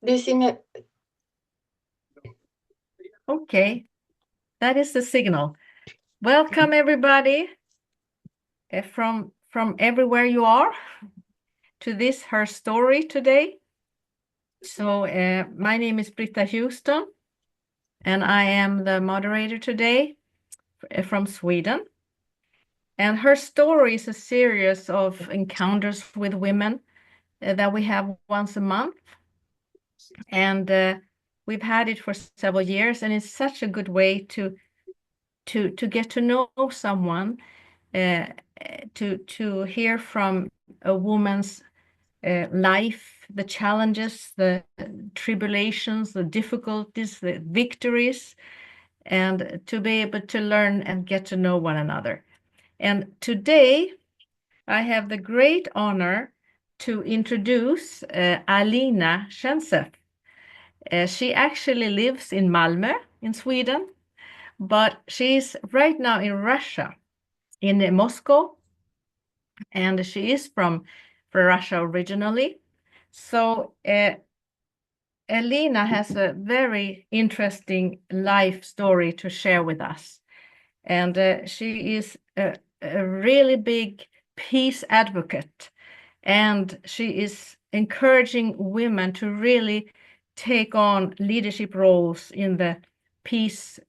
Do you see me? Okay, that is the signal. Welcome everybody from everywhere you are to this Her Story today. So my name is Britta Houston, and I am the moderator today from Sweden. And Her Story is a series of encounters with women that we have once a month. And we've had it for several years, and it's such a good way to get to know someone, uh, to hear from a woman's life, the challenges, the tribulations, the difficulties, the victories, and to be able to learn and get to know one another. And today, I have the great honor to introduce Alina Shencev. She actually lives in Malmö in Sweden, but she's right now in Russia, in Moscow, and she is from Russia originally. So Alina has a very interesting life story to share with us. And she is a really big peace advocate. And she is encouraging women to really take on leadership roles in the peace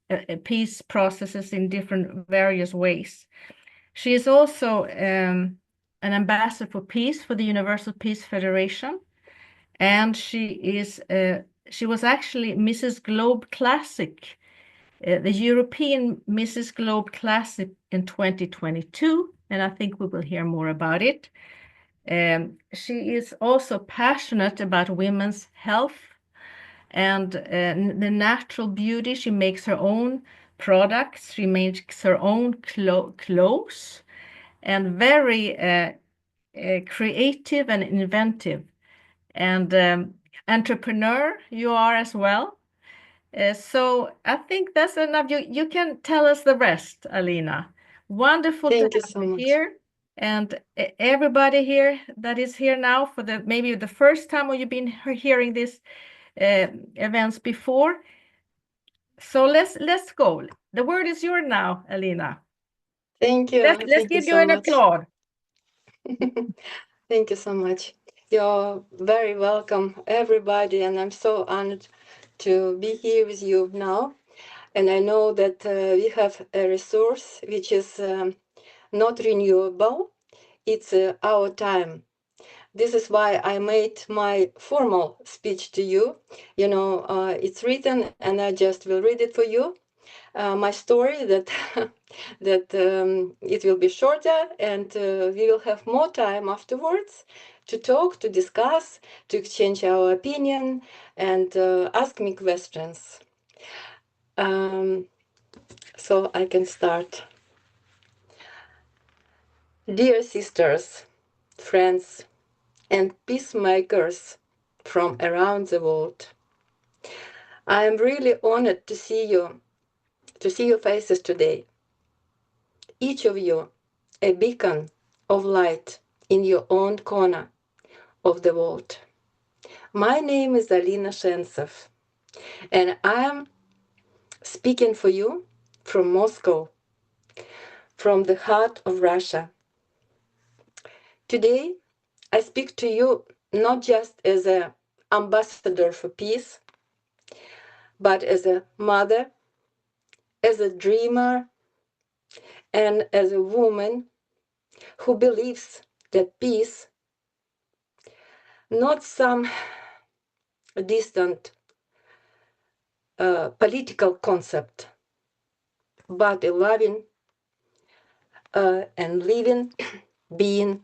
processes in different various ways. She is also an ambassador for peace for the Universal Peace Federation, and she was actually Mrs. Globe Classic, the European Mrs. Globe Classic in 2022, and I think we will hear more about it. She is also passionate about women's health and the natural beauty. She makes her own products. She makes her own clothes, and very creative and inventive. And entrepreneur you are as well. So I think that's enough. You can tell us the rest, Alina. Wonderful to Thank you have so you much. here. And everybody here that is here now for maybe the first time, or you've been hearing these events before. So let's go. The word is yours now, Alina. Thank you. Let's Thank you give you so an much. applause. Thank you so much. You're very welcome, everybody, and I'm so honored to be here with you now. And I know that we have a resource which is not renewable. It's our time. This is why I made my formal speech to you. You know, it's written, and I just will read it for you. My story that it will be shorter, and we will have more time afterwards to talk, to discuss, to exchange our opinion, and ask me questions. So I can start. Dear sisters, friends, and peacemakers from around the world, I am really honored to see your faces today. Each of you a beacon of light in your own corner of the world. My name is Alina Shencev, and I am speaking for you from Moscow, from the heart of Russia. Today, I speak to you not just as an ambassador for peace, but as a mother, as a dreamer, and as a woman who believes that peace, not some distant political concept, but a loving and living being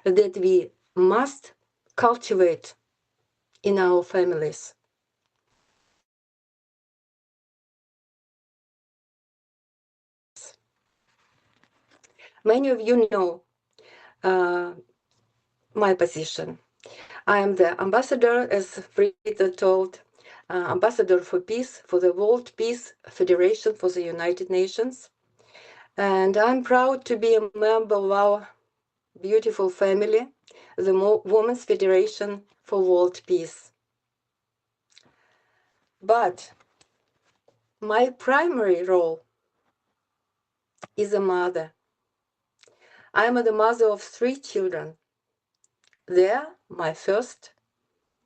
that we must cultivate in our families. Many of you know my position. I am the ambassador, as Frida told, ambassador for peace for the World Peace Federation for the United Nations. And I'm proud to be a member of our beautiful family, the Women's Federation for World Peace. But my primary role is a mother. I am the mother of 3 children. They're my first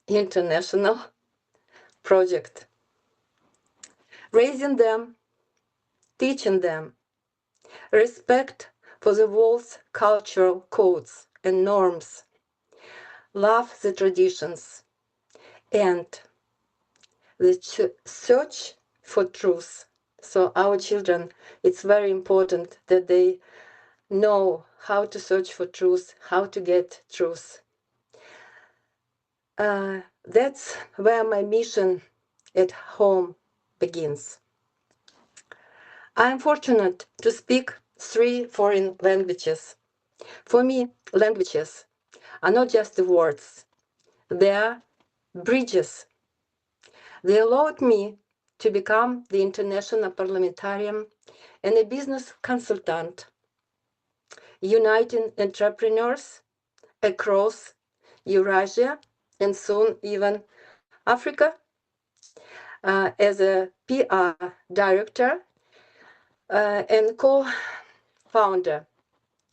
international project. Raising them, teaching them respect for the world's cultural codes and norms, love the traditions, and the search for truth. So our children, it's very important that they know how to search for truth, how to get truth. That's where my mission at home begins. I'm fortunate to speak 3 foreign languages. For me, languages are not just the words, they are bridges. They allowed me to become the international parliamentarian and a business consultant, uniting entrepreneurs across Eurasia and soon even Africa, as a PR director and co-founder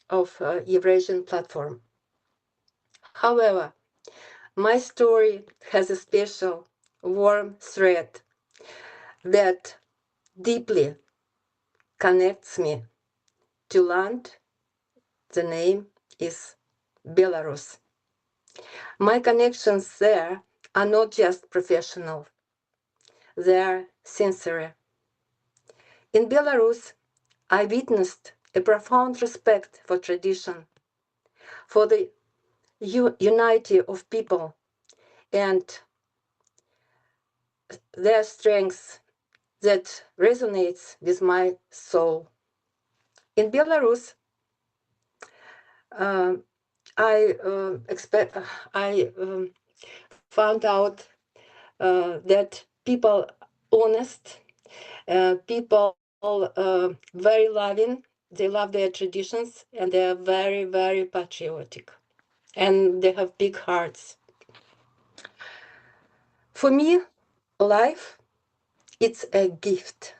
of Eurasian platform. However, my story has a special warm thread that deeply connects me to land. The name is Belarus. My connections there are not just professional, they're sincere. In Belarus, I witnessed a profound respect for tradition, for the unity of people and their strength that resonates with my soul. In Belarus, I found out that people honest, people very loving, they love their traditions, and they are very, very patriotic, and they have big hearts. For me, life, it's a gift.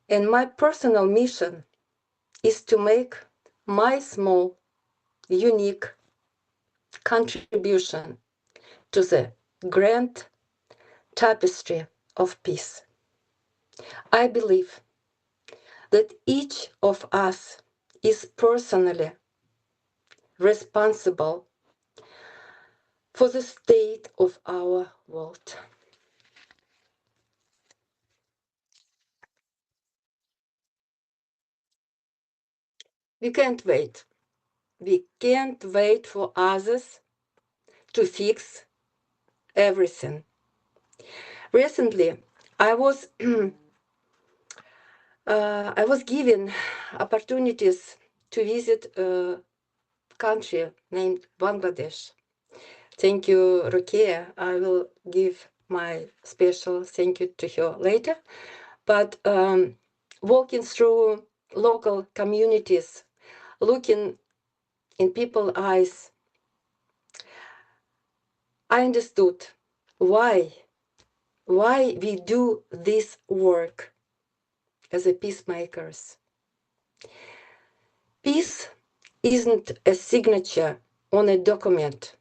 And my personal mission is to make my small, unique contribution to the grand tapestry of peace. I believe that each of us is personally responsible for the state of our world. We can't wait. We can't wait for others to fix everything. Recently, I was given opportunities to visit a country named Bangladesh. Thank you, Rukia. I will give my special thank you to her later. But walking through local communities, looking in people's eyes, I understood why we do this work as a peacemakers. Peace isn't a signature on a document.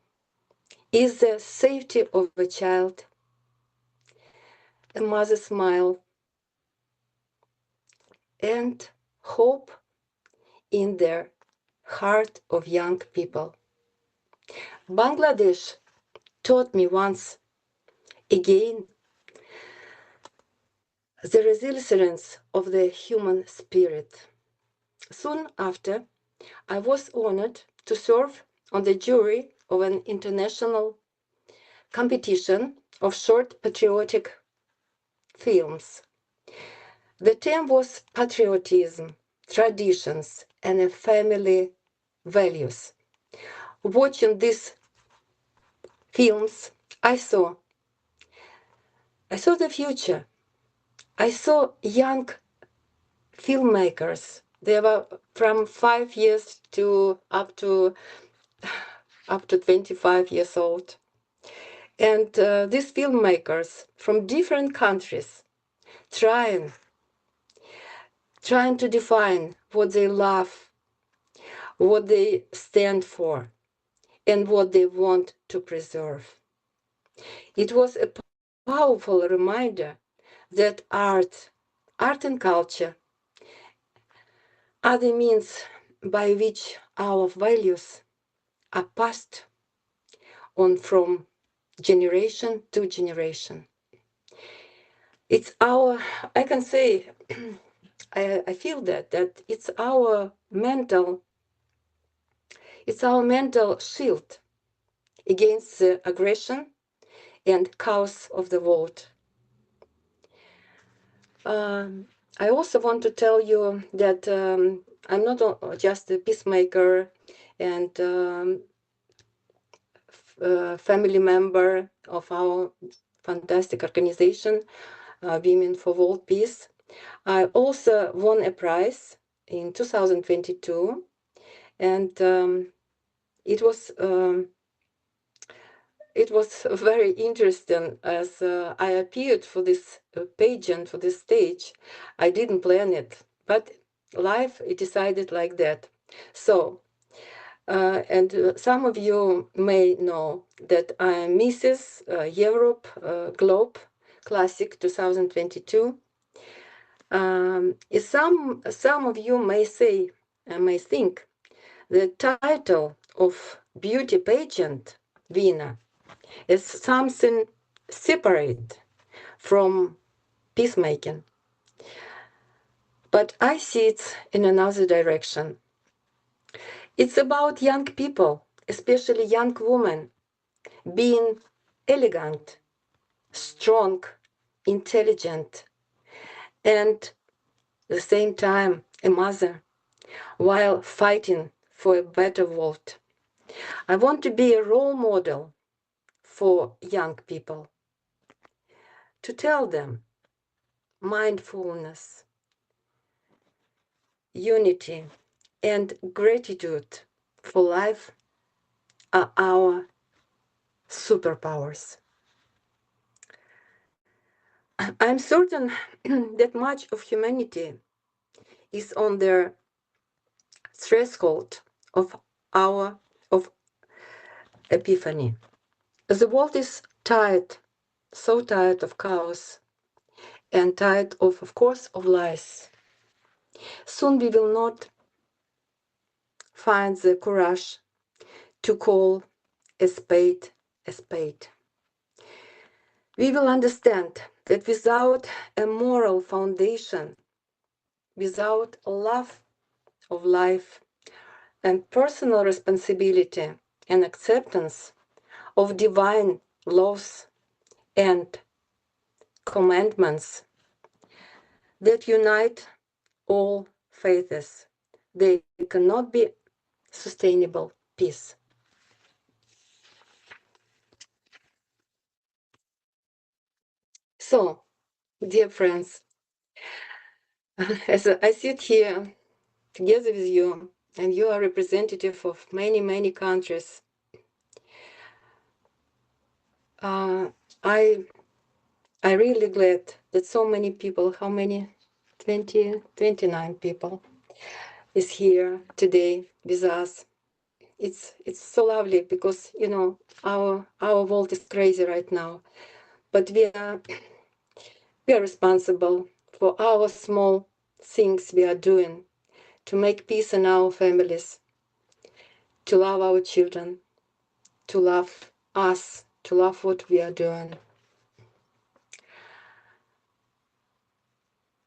It's the safety of a child, a mother's smile, and hope in the heart of young people. Bangladesh taught me once again the resilience of the human spirit. Soon after, I was honored to serve on the jury of an international competition of short patriotic films. The theme was patriotism, traditions, and family values. Watching these films, I saw the future. I saw young filmmakers. They were from 5 years to up to 25 years old. And these filmmakers from different countries trying to define what they love, what they stand for, and what they want to preserve. It was a powerful reminder that art and culture are the means by which our values are passed on from generation to generation. It's our, I can say, I feel that it's our mental shield against the aggression and chaos of the world. I also want to tell you that I'm not just a peacemaker and family member of our fantastic organization, Women for World Peace. I also won a prize in 2022, and it was very interesting as I appeared for this pageant, for this stage. I didn't plan it, but life it decided like that. So, and some of you may know that I am Mrs. Europe Globe Classic 2022. Some of you may say and may think the title of beauty pageant winner is something separate from peacemaking. But I see it in another direction. It's about young people, especially young women, being elegant, strong, intelligent, and at the same time a mother, while fighting for a better world. I want to be a role model for young people, to tell them mindfulness, unity, and gratitude for life are our superpowers. I'm certain that much of humanity is on the threshold of of epiphany. The world is tired, so tired of chaos, and tired of course, of lies. Soon we will not find the courage to call a spade a spade. We will understand that without a moral foundation, without love of life and personal responsibility and acceptance of divine laws and commandments that unite all faiths, there cannot be sustainable peace. So, dear friends, as I sit here together with you, and you are representative of many, many countries, I really glad that so many people, how many? 29 people is here today with us. It's so lovely because our world is crazy right now, but we are responsible for our small things we are doing to make peace in our families, to love our children, to love us, to love what we are doing.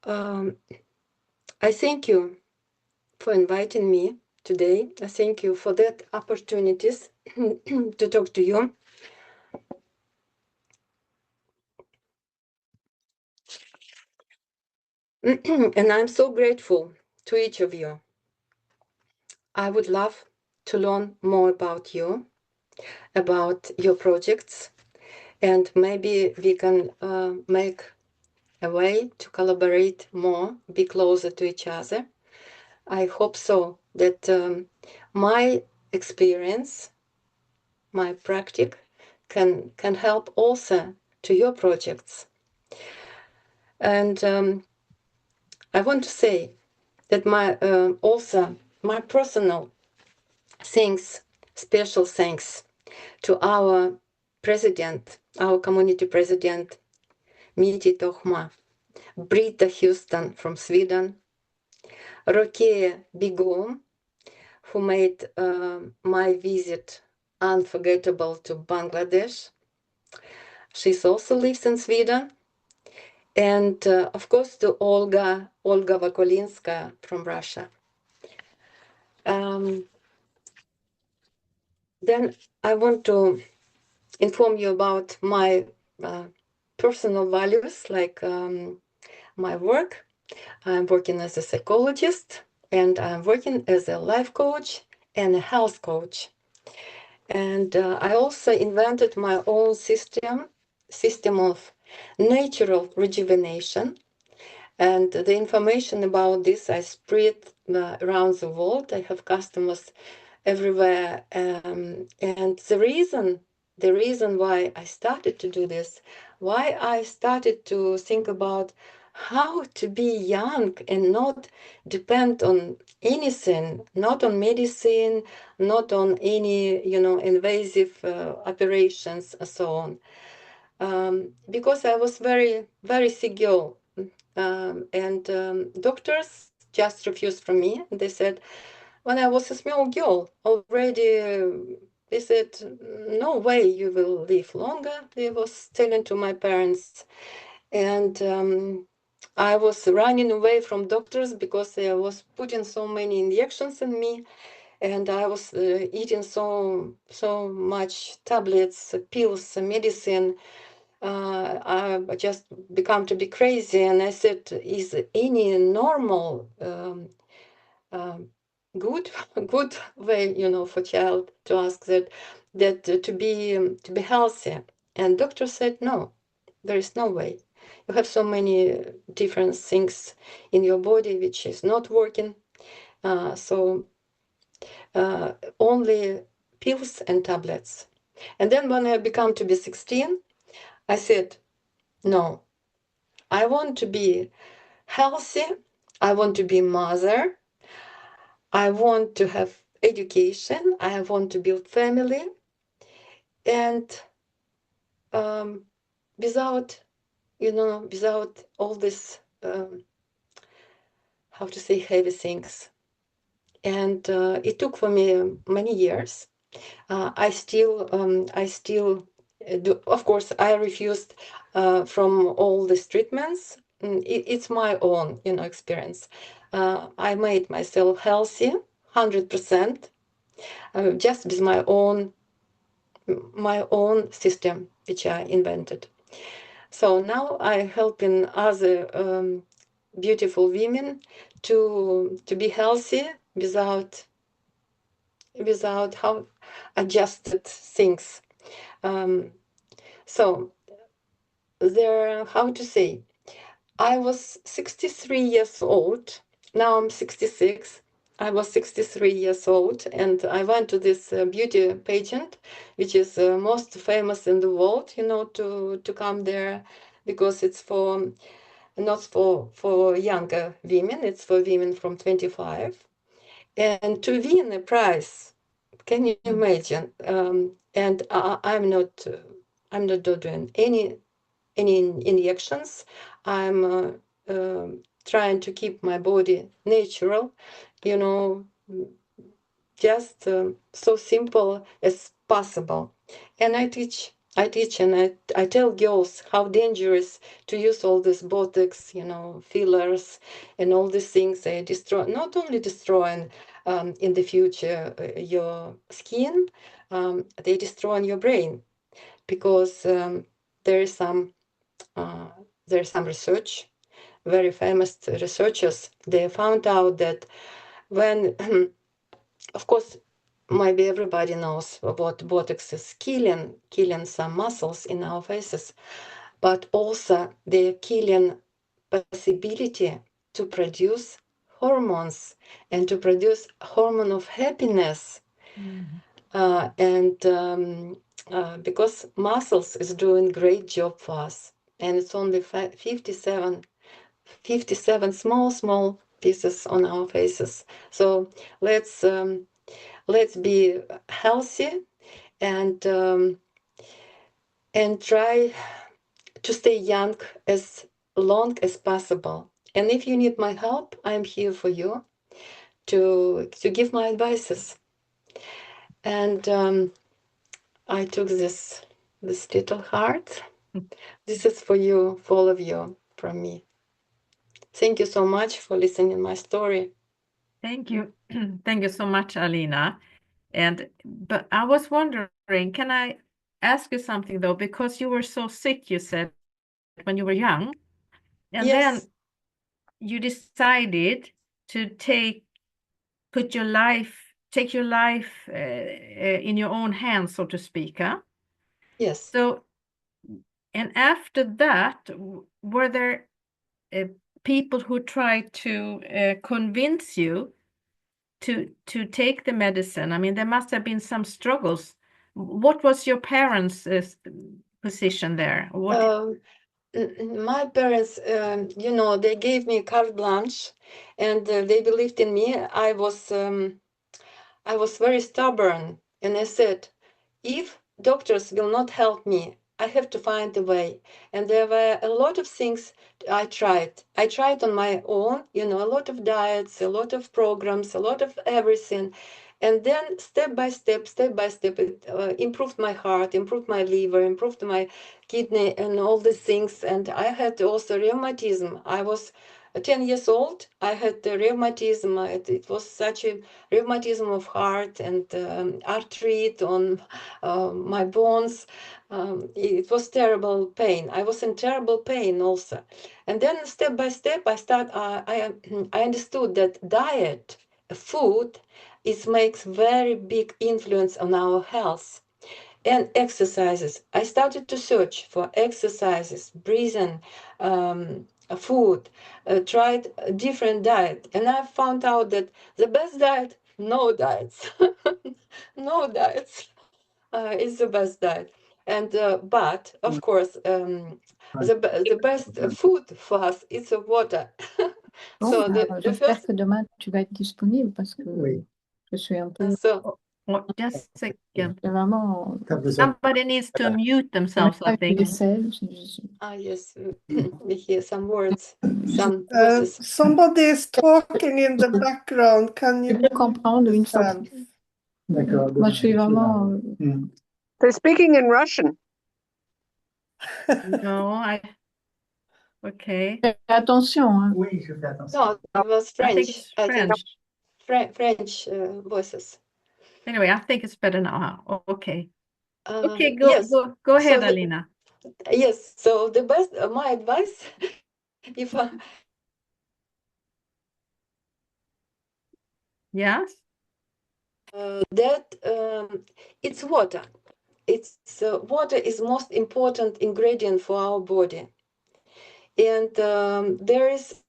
I thank you for inviting me today. I thank you for that opportunities to talk to you. And I'm so grateful to each of you. I would love to learn more about you, about your projects, and maybe we can make a way to collaborate more, be closer to each other. I hope so that my experience, my practice can help also to your projects. And I want to say that my personal thanks, special thanks to our president, our community president, Miti Tohma, Britta Houston from Sweden, Rokeya Begum, who made my visit unforgettable to Bangladesh. She also lives in Sweden. And of course to Olga Vakolinska from Russia. Then I want to inform you about my personal values, like my work. I'm working as a psychologist, and I'm working as a life coach and a health coach. And I also invented my own system of natural rejuvenation. And the information about this I spread around the world. I have customers everywhere. And the reason why I started to do this, why I started to think about how to be young and not depend on anything, not on medicine, not on any, invasive operations and so on. Because I was very, very sick girl. And doctors just refused from me. They said, when I was a small girl already, they said, no way you will live longer. They was telling to my parents. And I was running away from doctors because they was putting so many injections in me. And I was eating so much tablets, pills, medicine. I just become to be crazy, and I said, "Is any normal, good, good way, for child to ask that to be healthy?" And doctor said, "No, there is no way. You have so many different things in your body which is not working. So only pills and tablets." And then when I become to be 16, I said, "No. I want to be healthy. I want to be mother. I want to have education. I want to build family. And without all this, how to say, heavy things." And it took for me many years. I still do. Of course, I refused from all these treatments. It's my own, experience. I made myself healthy, 100%, just with my own system, which I invented. So now I helping other beautiful women to be healthy without how adjusted things. So there, how to say, I was 63 years old. Now I'm 66. I was 63 years old, and I went to this beauty pageant, which is most famous in the world, to come there, because it's not for younger women, it's for women from 25. And to win a prize, can you imagine? And I'm not doing any injections. I'm trying to keep my body natural, just so simple as possible. And I teach and I tell girls how dangerous to use all this Botox, fillers and all these things. They destroy, not only destroying in the future your skin, they destroy your brain, because there is some research, very famous researchers. They found out that when of course, maybe everybody knows what Botox is killing some muscles in our faces, but also they're killing possibility to produce hormones and to produce hormone of happiness. And because muscles is doing great job for us, and it's only 57 small pieces on our faces. So let's be healthy and try to stay young as long as possible. And if you need my help, I'm here for you to give my advices. And I took this little heart. This is for you, for all of you, from me. Thank you so much for listening my story. Thank you. Thank you so much, Alina. But I was wondering, can I ask you something though? Because you were so sick, you said, when you were young, and then Yes. you decided to take your life in your own hands, so to speak, huh? Yes. So, and after that, were there people who tried to convince you to take the medicine? I mean, there must have been some struggles. What was your parents' position there? My parents, they gave me carte blanche, and they believed in me. I was very stubborn, and I said, if doctors will not help me, I have to find a way. And there were a lot of things I tried. I tried on my own, a lot of diets, a lot of programs, a lot of everything. And then step by step, it improved my heart, improved my liver, improved my kidney, and all these things. And I had also rheumatism. I was 10 years old. I had the rheumatism. It was such a rheumatism of heart and arthritis on my bones. It was terrible pain. I was in terrible pain also. And then step by step, I understood that diet, food, it makes very big influence on our health. And exercises. I started to search for exercises, breathing, food, tried a different diet. And I found out that the best diet, no diets. No diets is the best diet. And but of course, the best food for us is the water. Bon, So bah, the j'espère first. que demain tu vas être disponible parce que je suis un peu. So Just a second. C'est vraiment. Somebody needs to mute themselves, I think. Yes, we hear some words, some voices. Somebody is talking in the background. Can Je you peux comprendre une sorte. D'accord. Moi, je suis vraiment. They're speaking in Russian. No, okay. Fais attention. Hein. Oui, je fais attention. No, it was I think French. it's French. French voices. Anyway, I think it's better now. Huh? Okay. Okay, Yes. go ahead, So Alina. Yes. So the best, my advice, if Yes. That it's water. It's water is most important ingredient for our body, and there is,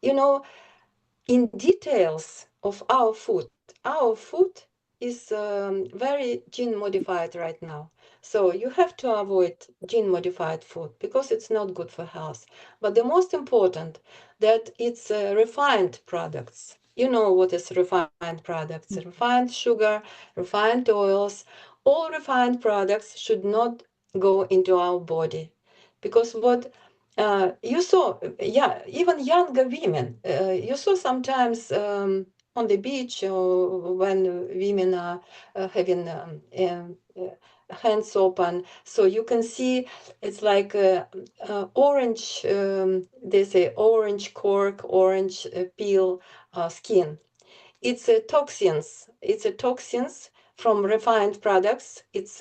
in details of our food. Our food is very gene modified right now. So you have to avoid gene modified food because it's not good for health. But the most important that it's refined products. You know what is refined products? Refined sugar, refined oils. All refined products should not go into our body because what you saw, even younger women, you saw sometimes on the beach or when women are having hands open. So you can see it's like orange, they say orange cork, orange peel skin. It's toxins. It's toxins from refined products. It's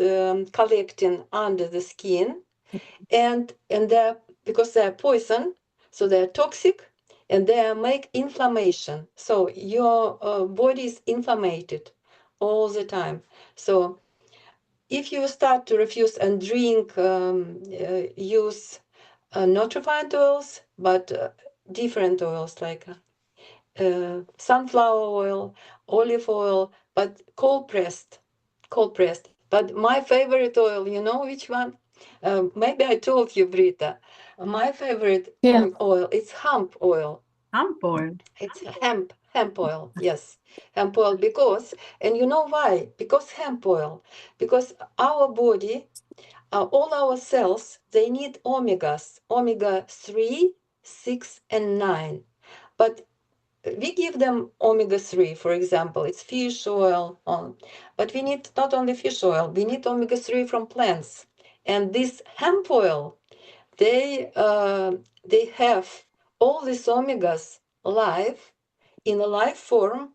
collecting under the skin and they're because they're poison, so they're toxic, and they make inflammation. So your body is inflamed all the time. So if you start to refuse and drink, use not refined oils, but different oils like sunflower oil, olive oil, but cold pressed, But my favorite oil, you know which one? Maybe I told you, Brita. My favorite Yeah. oil, it's hemp oil. Hemp oil. It's hemp oil, yes. Hemp oil because, and you know why? Because hemp oil. Because our body, all our cells, they need omegas, omega-3, 6, and 9. But we give them omega-3, for example, it's fish oil, but we need not only fish oil, we need omega-3 from plants. And this hemp oil, they have all these omegas live, in a live form.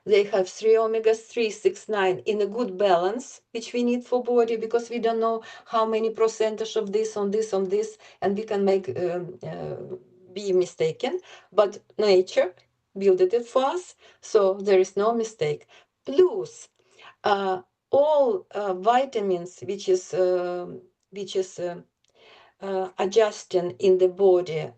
They have 3 omegas, 3, 6, 9 in a good balance, which we need for body, because we don't know how many percentage of this on this, and we can be mistaken. But nature built it for us, so there is no mistake. Plus, all vitamins which is adjusting in the body,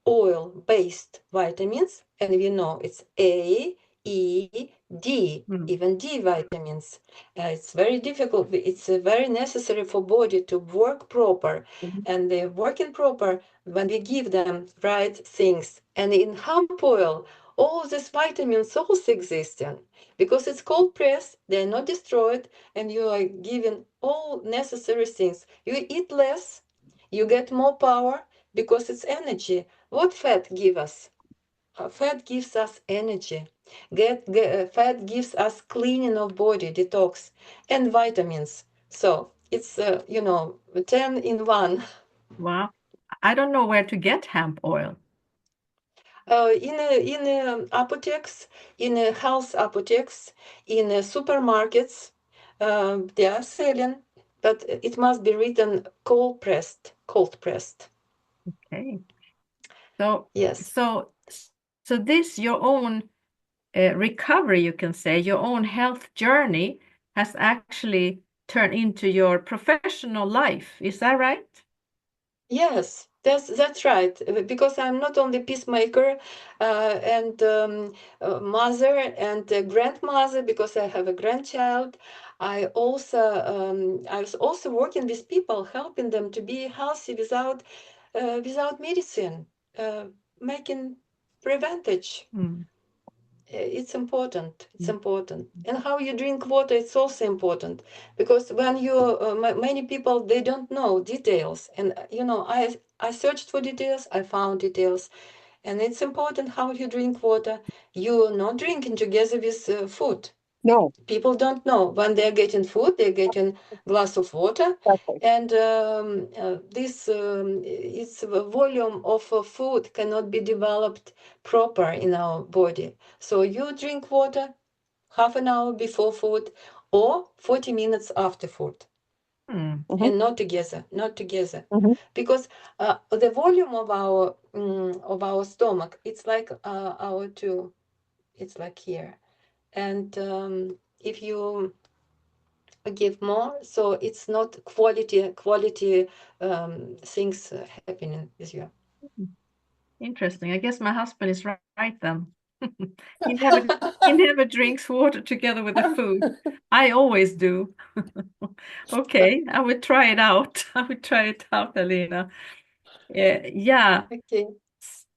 oil-based vitamins, and we know it's A, E, D, even D vitamins. It's very difficult. It's very necessary for body to work proper, and they're working proper when we give them right things. And in hemp oil, all these vitamins also existing, because it's cold pressed, they're not destroyed, and you are given all necessary things. You eat less, you get more power, because it's energy. What fat give us? Fat gives us energy. Fat gives us cleaning of body, detox, and vitamins. So it's 10 in 1. Wow. I don't know where to get hemp oil. In apotheques, in health apotheques, in supermarkets, they are selling, but it must be written cold pressed. Okay. So Yes. so this your own recovery, you can say, your own health journey has actually turned into your professional life. Is that right? Yes, that's right. Because I'm not only peacemaker and mother and grandmother, because I have a grandchild. I was also working with people, helping them to be healthy without medicine, making preventage. It's important. It's important. And how you drink water, it's also important, because when many people, they don't know details. And I searched for details, I found details, and it's important how you drink water. You're not drinking together with food. No, People don't know when they're getting food, they're getting glass of water, exactly. and its volume of food cannot be developed proper in our body. So you drink water half an hour before food or 40 minutes after food, and not together, because the volume of our stomach, it's like it's like here, and if you give more, so it's not quality things happening with you. Interesting. I guess my husband is right then. He never drinks water together with the food. I always do. Okay, I will try it out. I will try it out, Alina. Yeah. Okay.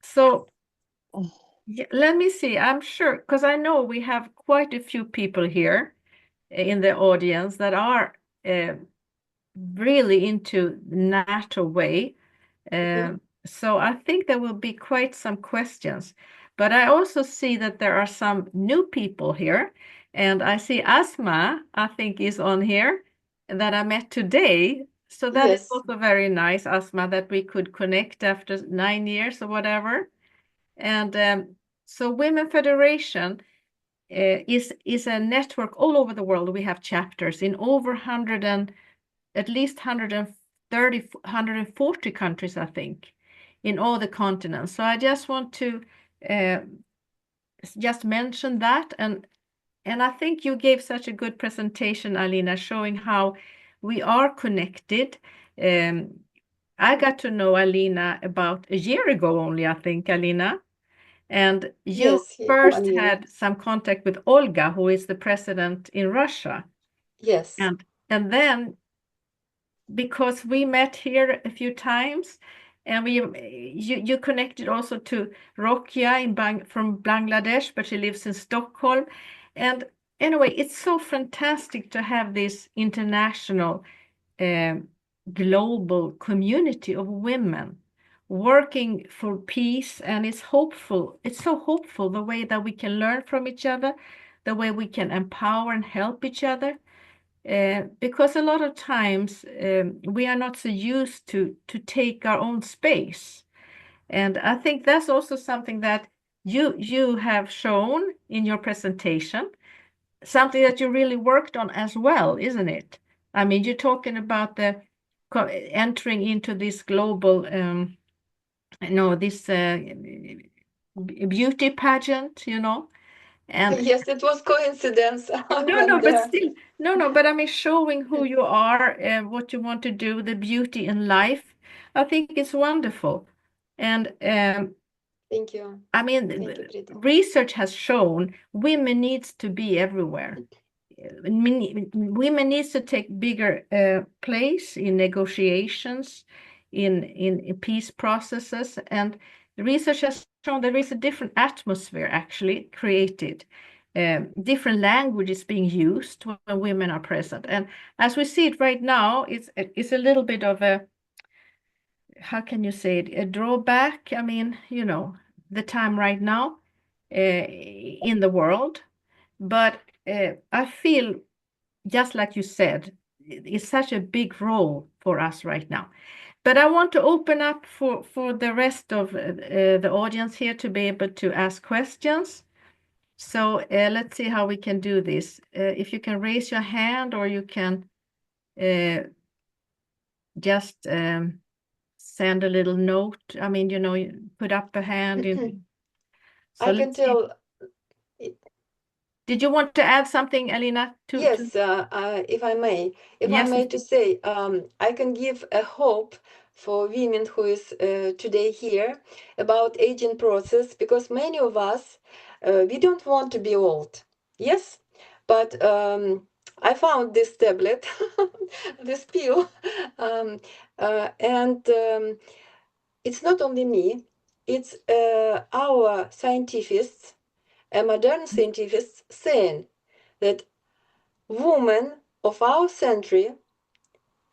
So let me see. I'm sure, because I know we have quite a few people here in the audience that are really into NATO way. So I think there will be quite some questions. But I also see that there are some new people here. And I see Asma, I think, is on here that I met today. So that is Yes. also very nice, Asma, that we could connect after 9 years or whatever. And so Women Federation is a network all over the world. We have chapters in over 100 and at least 130, 140 countries, I think, in all the continents. So I just want to just mention that. And I think you gave such a good presentation, Alina, showing how we are connected. I got to know Alina about a year ago only, I think, Alina. And you Yes, first 1 year. had some contact with Olga, who is the president in Russia. Yes. And then because we met here a few times, and you connected also to Rokia from Bangladesh, but she lives in Stockholm. And anyway, it's so fantastic to have this international global community of women working for peace, and it's hopeful. It's so hopeful the way that we can learn from each other, the way we can empower and help each other. Because a lot of times we are not so used to take our own space. And I think that's also something that you have shown in your presentation, something that you really worked on as well, isn't it? I mean, you're talking about the entering into this global, this beauty pageant, and Yes, it was coincidence. I no, went but there. still, but I mean, showing who you are and what you want to do, the beauty in life, I think it's wonderful. And Thank you. I mean, Thank you, Britta. research has shown women needs to be everywhere. Women needs to take bigger place in negotiations, in peace processes, and research has shown there is a different atmosphere actually created, different languages being used when women are present. And as we see it right now, it's a little bit of a, how can you say it, a drawback. I mean, the time right now in the world, but I feel, just like you said, it's such a big role for us right now. But I want to open up for the rest of the audience here to be able to ask questions. So let's see how we can do this. If you can raise your hand, or you can just send a little note. I mean, you put up a hand. So I can tell. Did you want to add something, Alina? Yes, if I may, Yes. to say, I can give a hope for women who is today here about aging process, because many of us, we don't want to be old. Yes, but I found this tablet, this pill, and it's not only me, it's our scientists, modern scientists saying that women of our century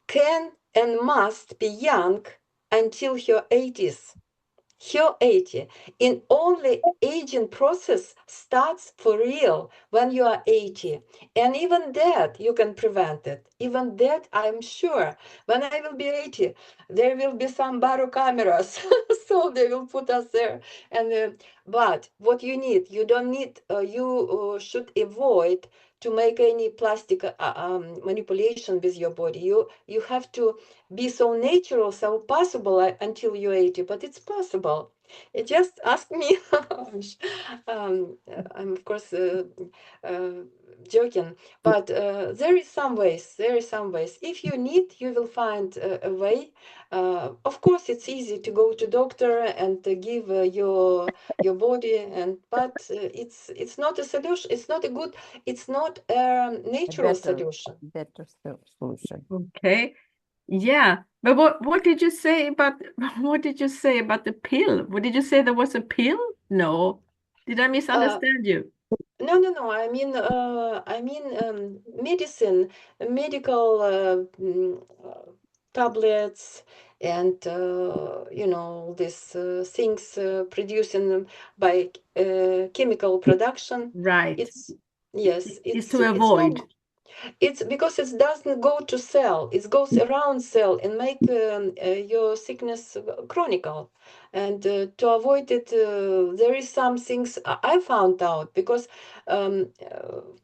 can and must be young until her 80s. Her 80. In only aging process starts for real when you are 80. And even that you can prevent it. Even that I'm sure. When I will be 80, there will be some baro cameras. So they will put us there. And but what you need, you don't need, you should avoid to make any plastic manipulation with your body. You have to be so natural, so possible until you're 80, but it's possible. It just ask me. I'm of course joking, but there is some ways. If you need, you will find a way. Of course, it's easy to go to doctor and give your body, but it's not a solution. It's not a good. It's not a natural solution. Better solution. Okay. Yeah. But what did you say about the pill? What did you say, there was a pill? No. Did I misunderstand you? No. I mean medicine, medical tablets, and these things producing by chemical production. Right. It's yes, It's to it's avoid. not. It's because it doesn't go to cell. It goes around cell and make your sickness chronicle. And to avoid it, there is some things I found out, because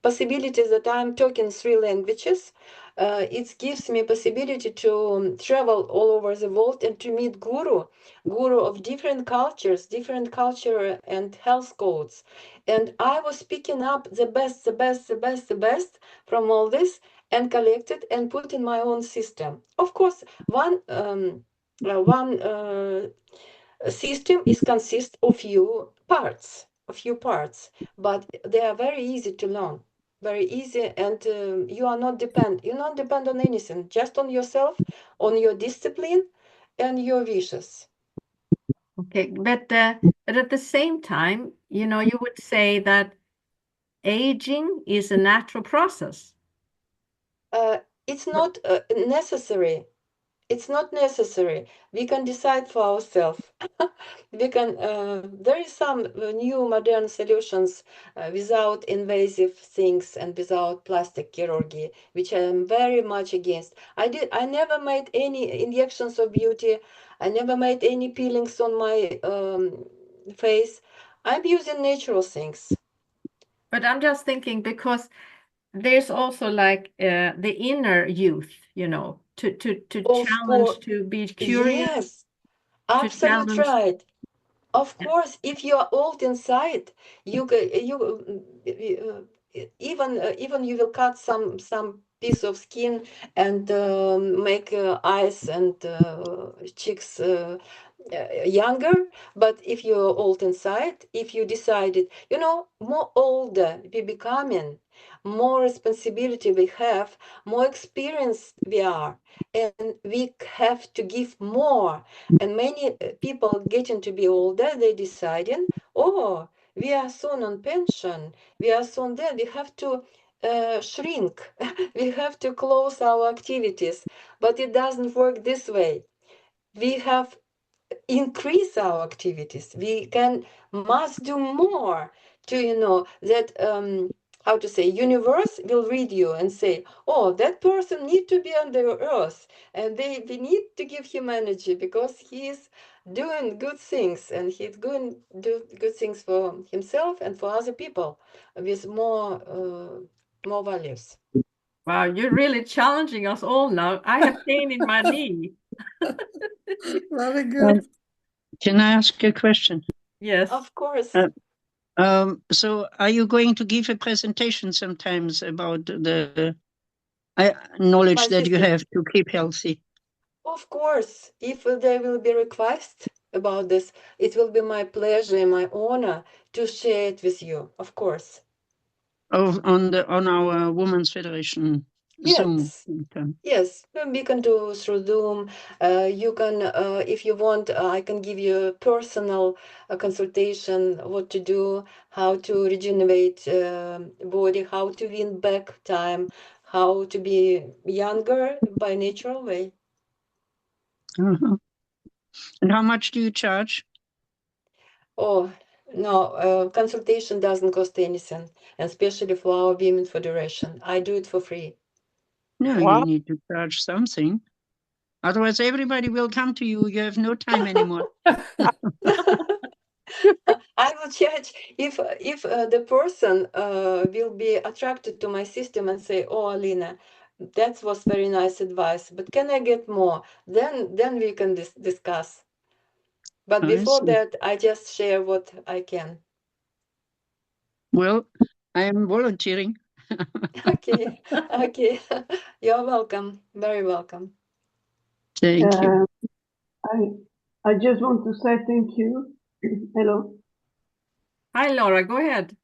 possibilities that I'm talking 3 languages. It gives me possibility to travel all over the world and to meet guru of different cultures, different culture and health codes. And I was picking up the best from all this and collected and put in my own system. Of course, one system is consist of few parts, but they are very easy to learn. very easy, and you're not depend on anything, just on yourself, on your discipline and your wishes. Okay, but at the same time, you know, you would say that aging is a natural process. It's not necessary. It's not necessary. We can decide for ourselves. We can. There is some new modern solutions without invasive things and without plastic chirurgy, which I am very much against. I never made any injections of beauty. I never made any peelings on my face. I'm using natural things. But I'm just thinking because there's also like the inner youth, you know, to Of challenge, course, to be curious, yes, to absolutely challenge. right. Of course, if you are old inside, even you will cut some piece of skin and make eyes and cheeks younger. But if you're old inside, if you decided, you know, more older we becoming, more responsibility we have, more experienced we are, and we have to give more. And many people getting to be older, they deciding, oh, we are soon on pension, we are soon there, we have to shrink, we have to close our activities. But it doesn't work this way. We have increase our activities. We must do more to, you know, that how to say, universe will read you and say, oh, that person need to be on the earth, and we need to give him energy because he is doing good things, and he's going to do good things for himself and for other people with more values. Wow, you're really challenging us all now. I have pain in my knee. Very good. Can I ask a question? Yes. Of course. So are you going to give a presentation sometimes about the knowledge My that you system. have to keep healthy? Of course, if there will be requests about this, it will be my pleasure and my honor to share it with you, of course. On our Women's Federation Zoom. Yes, we can do through Zoom. You can, if you want, I can give you a personal consultation, what to do, how to regenerate body, how to win back time, how to be younger by natural way. Uh-huh. And how much do you charge? Oh, no, consultation doesn't cost anything, and especially for our Women Federation. I do it for free. No, Wow. you need to charge something. Otherwise, everybody will come to you. You have no time anymore. I will charge if the person will be attracted to my system and say, "Oh, Alina, that was very nice advice, but can I get more?" Then we can discuss. But I before see. that, I just share what I can. Well, I am volunteering. Okay, okay. You're welcome. Very welcome. Thank you. I just want to say thank you. Hello. Hi, Laura, go ahead.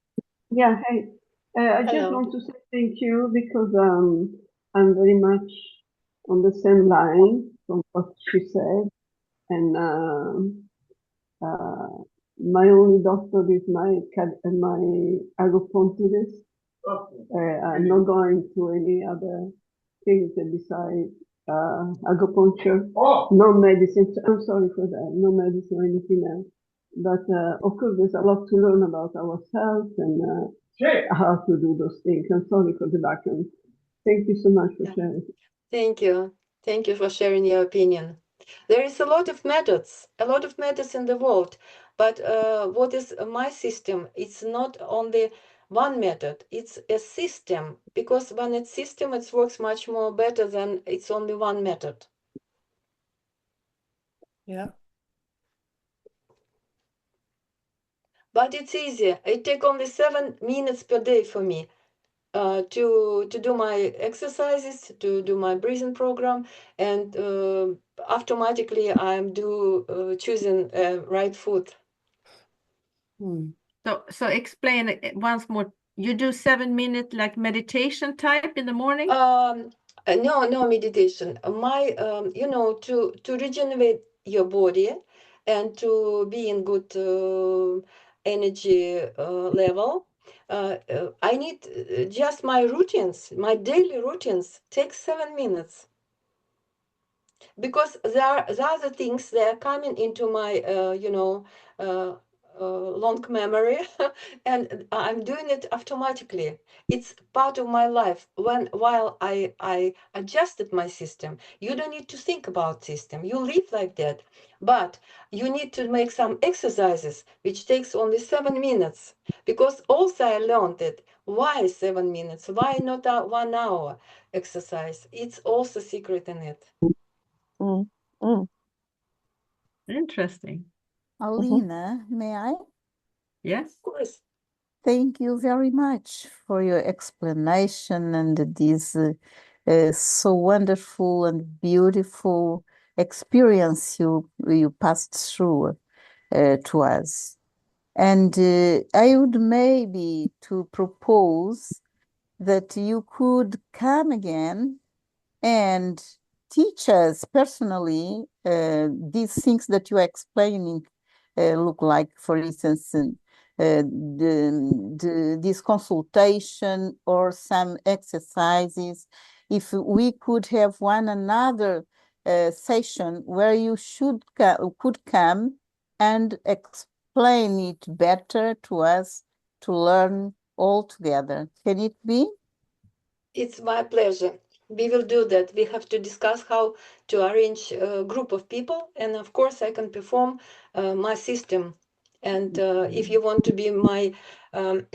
Yeah, hey. I just Hello. want to say thank you because I'm very much on the same line from what she said, and my only doctor is my acupuncturist. I'm not going to any other things besides acupuncture. No medicine. I'm sorry for that. No medicine or anything else. But of course, there's a lot to learn about ourselves and how to do those things. I'm sorry for the background. Thank you so much for sharing. Thank you. Thank you for sharing your opinion. There is a lot of methods in the world, but what is my system? It's not only one method, it's a system, because when it's system, it works much more better than it's only one method. Yeah. But it's easy. It takes only 7 minutes per day for me to do my exercises, to do my breathing program, and automatically I'm choosing right foot. So explain it once more, You do 7-minute like meditation type in the morning? No meditation. My, to regenerate your body and to be in good energy level, I need just my routines, my daily routines take 7 minutes. Because there are other things that are coming into my, long memory, and I'm doing it automatically. It's part of my life. While I adjusted my system, you don't need to think about system. You live like that, but you need to make some exercises, which takes only 7 minutes. Because also I learned that why 7 minutes? Why not 1 hour exercise? It's also secret in it. Mm, mm. Interesting. Alina, may I? Yes. Of course. Thank you very much for your explanation and this so wonderful and beautiful experience you passed through to us. And I would maybe to propose that you could come again and teach us personally these things that you are explaining look like, for instance, this consultation or some exercises. If we could have one another session where you could come and explain it better to us to learn all together. Can it be? It's my pleasure. We will do that. We have to discuss how to arrange a group of people, and of course, I can perform my system. And if you want to be my, um,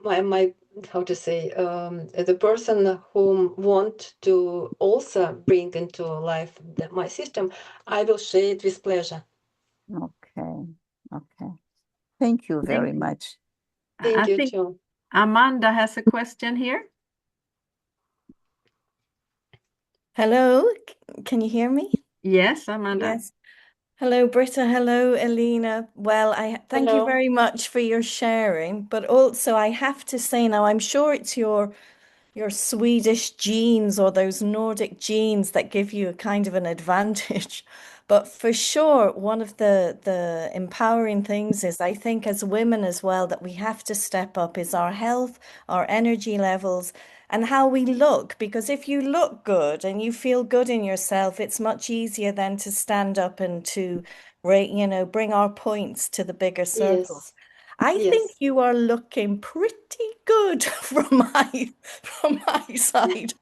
my how to say, the person whom want to also bring into life my system, I will share it with pleasure. Okay, okay. Thank you very Thank you. much. I Thank you think too. Amanda has a question here. Hello, can you hear me? Yes, Amanda. Yes. Hello, Britta. Hello, Alina. Well, I thank you Hello. very much for your sharing, but also I have to say now, I'm sure it's your Swedish genes or those Nordic genes that give you a kind of an advantage. But for sure, one of the empowering things is I think as women as well that we have to step up is our health, our energy levels, and how we look. Because if you look good and you feel good in yourself, it's much easier then to stand up and to bring our points to the bigger circles. Yes. I think Yes. you are looking pretty good from my side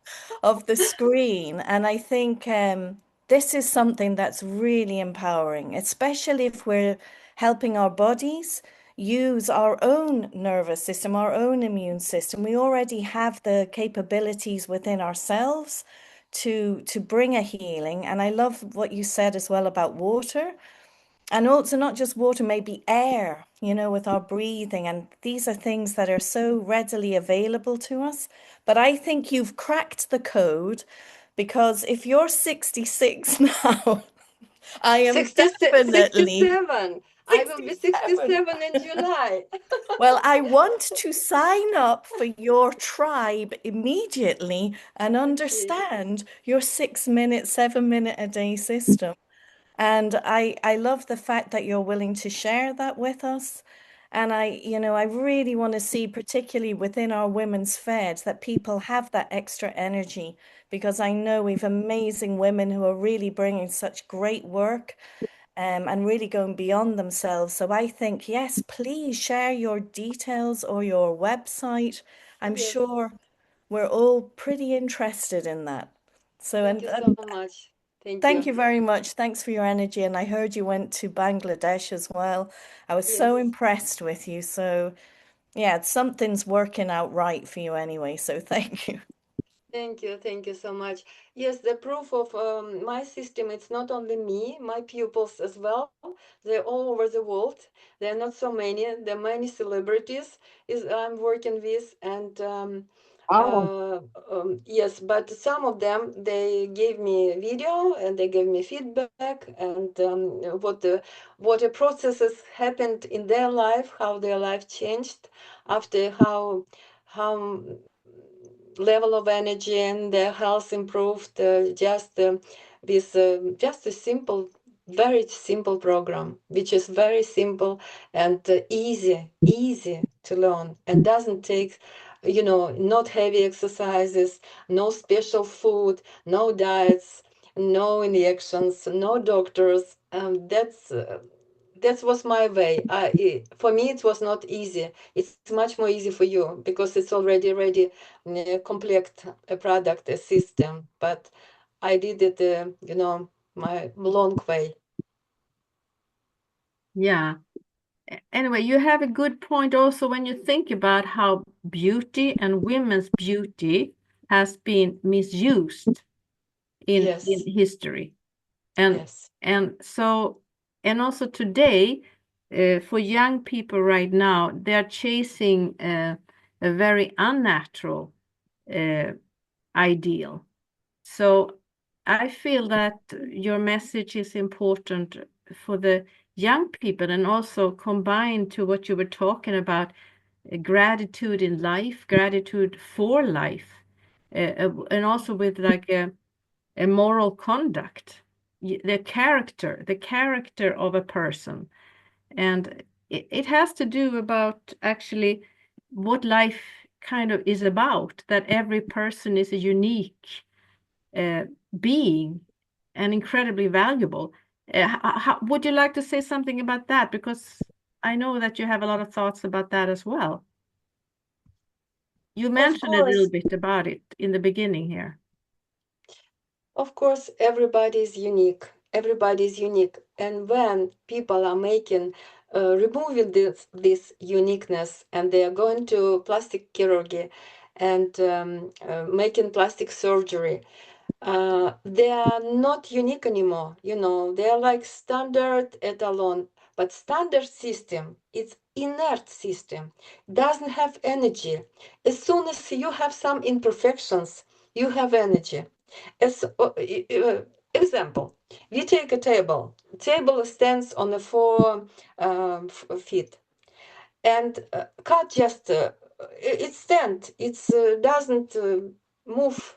of the screen. And I think this is something that's really empowering, especially if we're helping our bodies use our own nervous system, our own immune system. We already have the capabilities within ourselves to bring a healing. And I love what you said as well about water. And also not just water, maybe air, with our breathing. And these are things that are so readily available to us. But I think you've cracked the code because if you're 66 now, I am 67. definitely I will be 67. 67 in July. Well, I want to sign up for your tribe immediately and Okay. understand your 6-minute, 7-minute a day system. And I love the fact that you're willing to share that with us. And I really want to see, particularly within our women's fed, that people have that extra energy because I know we've amazing women who are really bringing such great work and really going beyond themselves. So I think, yes, please share your details or your website. I'm Yes. sure we're all pretty interested in that. So, Thank you so much. Thank thank you. you very much. Thanks for your energy. And I heard you went to Bangladesh as well. I was so Yes. impressed with you. So, yeah, something's working out right for you anyway. So, thank you. Thank you. Thank you so much. Yes, the proof of my system, it's not only me, my pupils as well. They're all over the world. There are not so many. There are many celebrities I'm working with. And Yes, but some of them, they gave me video and they gave me feedback and what the processes happened in their life, how their life changed after, how level of energy and their health improved, with just a simple, very simple program, which is very simple and easy to learn and doesn't take, not heavy exercises, no special food, no diets, no injections, no doctors. That was my way. For me, it was not easy. It's much more easy for you because it's already ready, complete a product, a system. But I did it, my long way. Yeah. Anyway, you have a good point also when you think about how beauty and women's beauty has been misused in Yes. history. And Yes. and also today, for young people right now, they're chasing a very unnatural ideal. So I feel that your message is important for the young people and also combined to what you were talking about, gratitude in life, gratitude for life, and also with like a moral conduct, the character of a person. And it has to do about actually what life kind of is about, that every person is a unique being and incredibly valuable. Would you like to say something about that? Because I know that you have a lot of thoughts about that as well. You mentioned a little bit about it in the beginning here. Of course, everybody is unique. Everybody is unique. And when people are removing this uniqueness and they are going to plastic chirurgy and making plastic surgery, they are not unique anymore. They are like standard etalon. But standard system, it's inert system, doesn't have energy. As soon as you have some imperfections, you have energy. As example, we take a table. Table stands on the 4 feet, and cat just it stands. It doesn't move.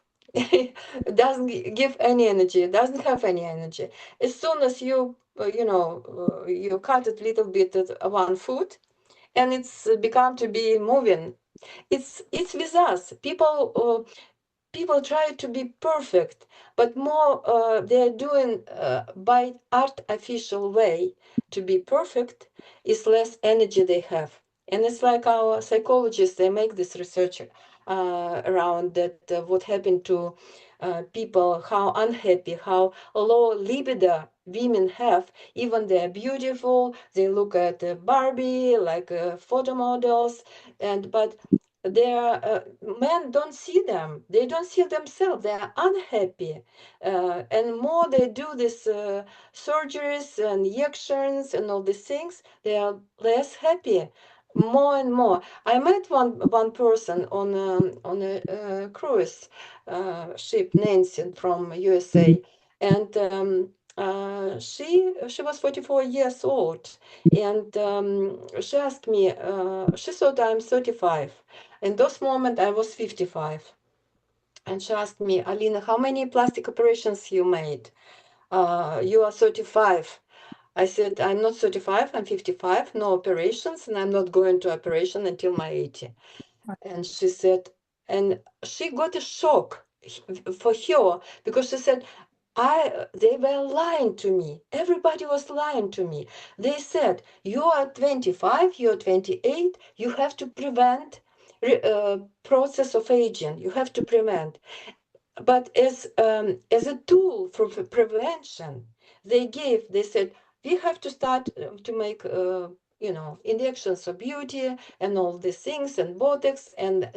Doesn't give any energy. Doesn't have any energy. As soon as you you cut it little bit at 1 foot, and it's become to be moving. It's with us. People try to be perfect, but more they're doing by artificial way. To be perfect is less energy they have. And it's like our psychologists, they make this research around that, what happened to people, how unhappy, how low libido women have, even they're beautiful, they look at Barbie, like photo models, but their men don't see them. They don't see themselves. They are unhappy, and more they do this surgeries and injections and all these things, they are less happy. More and more. I met one person on a cruise ship, Nancy from USA, and she was 44 years old, and she asked me. She thought I'm 35. In those moments, I was 55. And she asked me, Alina, how many plastic operations you made? You are 35. I said, I'm not 35, I'm 55, no operations, and I'm not going to operation until my 80. And she said, and she got a shock for her because she said, they were lying to me. Everybody was lying to me. They said, you are 25, you're 28, you have to prevent process of aging. You have to prevent. But as a tool for prevention, they said, we have to start to make injections of beauty and all these things and Botox. And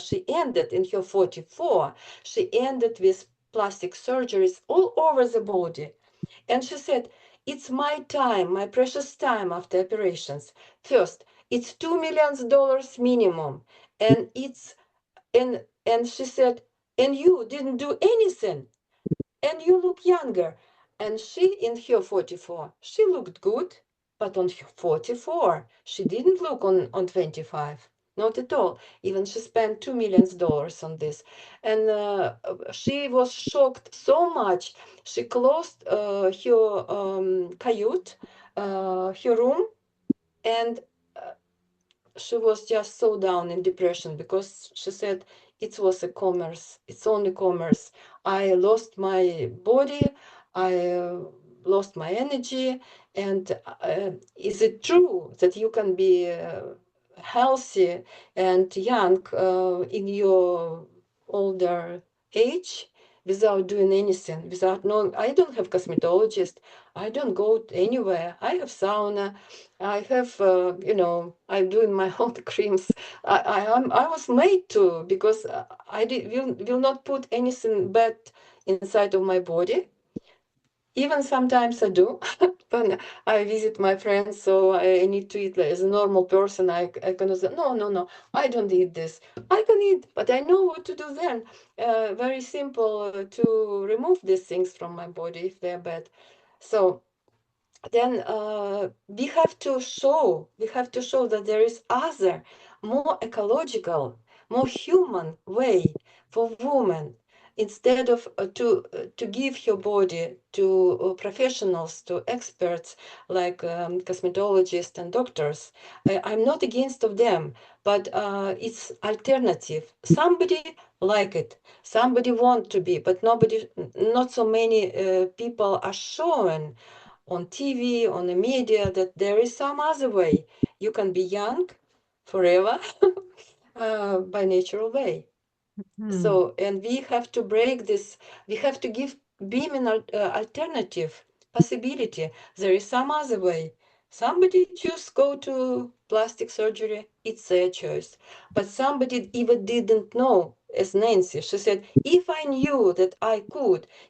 she ended in her 44. She ended with plastic surgeries all over the body. And she said, it's my time, my precious time after operations. First, it's $2 million minimum, and it's And she said, and you didn't do anything, and you look younger. And she, in her 44, she looked good, but on her 44, she didn't look on 25. Not at all. Even she spent $2 million on this. And she was shocked so much. She closed her cajute, her room, and she was just so down in depression because she said it was a commerce. It's only commerce. I lost my body. I lost my energy. And is it true that you can be healthy and young in your older age without doing anything, without knowing? I don't have cosmetologist. I don't go anywhere. I have sauna. I have, I'm doing my own creams. I was made to, because I will not put anything bad inside of my body. Even sometimes I do when I visit my friends, so I need to eat like, as a normal person. I can say, no, I don't eat this. I can eat, but I know what to do then. Very simple to remove these things from my body if they're bad. So then we have to show that there is other, more ecological, more human way for women. Instead of to give your body to professionals, to experts like cosmetologists and doctors. I'm not against of them, but it's alternative. Somebody like it, somebody want to be, but not so many people are showing on TV, on the media, that there is some other way. You can be young forever by natural way. So, and we have to break this. We have to give women alternative possibility. There is some other way. Somebody choose go to plastic surgery. It's their choice. But somebody even didn't know, as Nancy. She said, if I knew that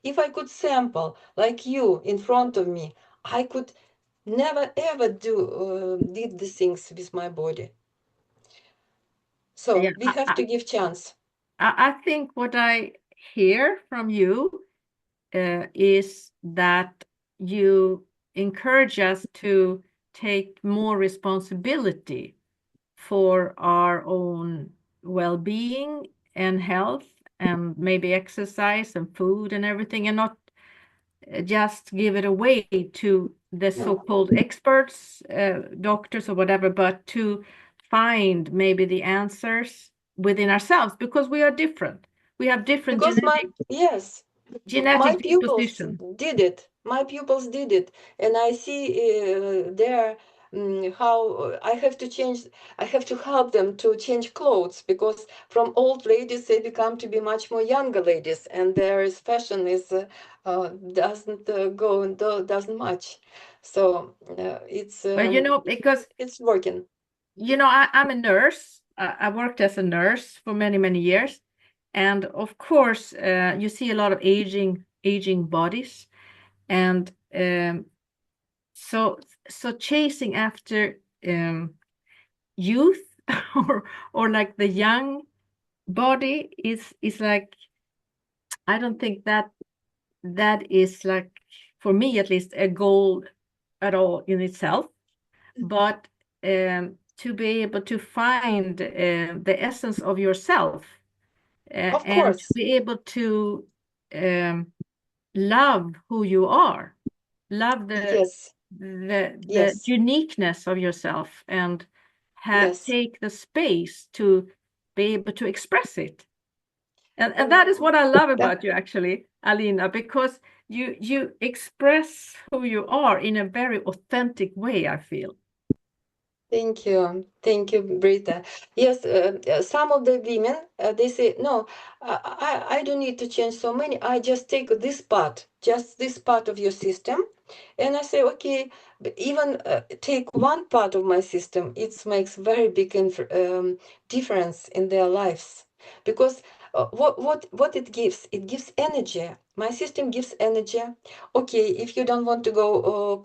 if I could sample like you in front of me, I could never ever did the things with my body. So Yeah, we have to give chance. I think what I hear from you is that you encourage us to take more responsibility for our own well-being and health, and maybe exercise and food and everything, and not just give it away to the so-called experts, doctors or whatever, but to find maybe the answers within ourselves, because we are different. We have different Because my genetic pupils disposition. did it. My pupils did it, and I see there how I have to change. I have to help them to change clothes, because from old ladies they become to be much more younger ladies, and their fashion is doesn't go and doesn't match. So it's But because it's working. I'm a nurse. I worked as a nurse for many, many years. And of course, you see a lot of aging bodies. And so chasing after youth or like the young body is like, I don't think that is like, for me at least, a goal at all in itself. But to be able to find the essence of yourself, Of and to course. be able to love who you are, love the Yes. uniqueness of yourself, and Yes. take the space to be able to express it. And that is what I love about you, actually, Alina, because you express who you are in a very authentic way, I feel. Thank you, Britta. Yes, some of the women they say, no, I don't need to change so many. I just take just this part of your system, and I say, okay, but even take one part of my system, it makes very big difference in their lives, because what it gives? It gives energy. My system gives energy. Okay, if you don't want to go,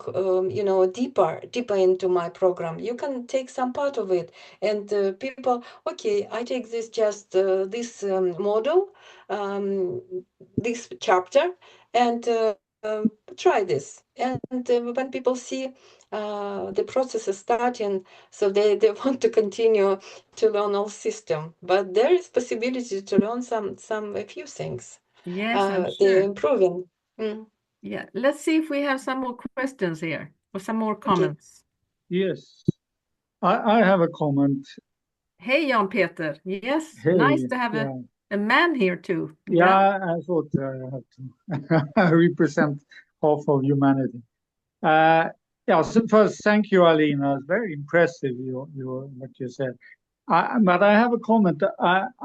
deeper into my program, you can take some part of it. And people, okay, I take this this model, this chapter, and try this. And when people see the process is starting, so they want to continue to learn all system. But there is possibility to learn a few things. Yes, I'm They're sure. improving. Mm. Yeah, let's see if we have some more questions here or some more Okay. comments. Yes, I have a comment. Hey, Jan Peter. Yes, Hey, nice to have yeah. a man here too. Yeah, I thought I had to represent half of humanity. Yeah, so first, thank you, Alina. It's very impressive, what you said. But I have a comment.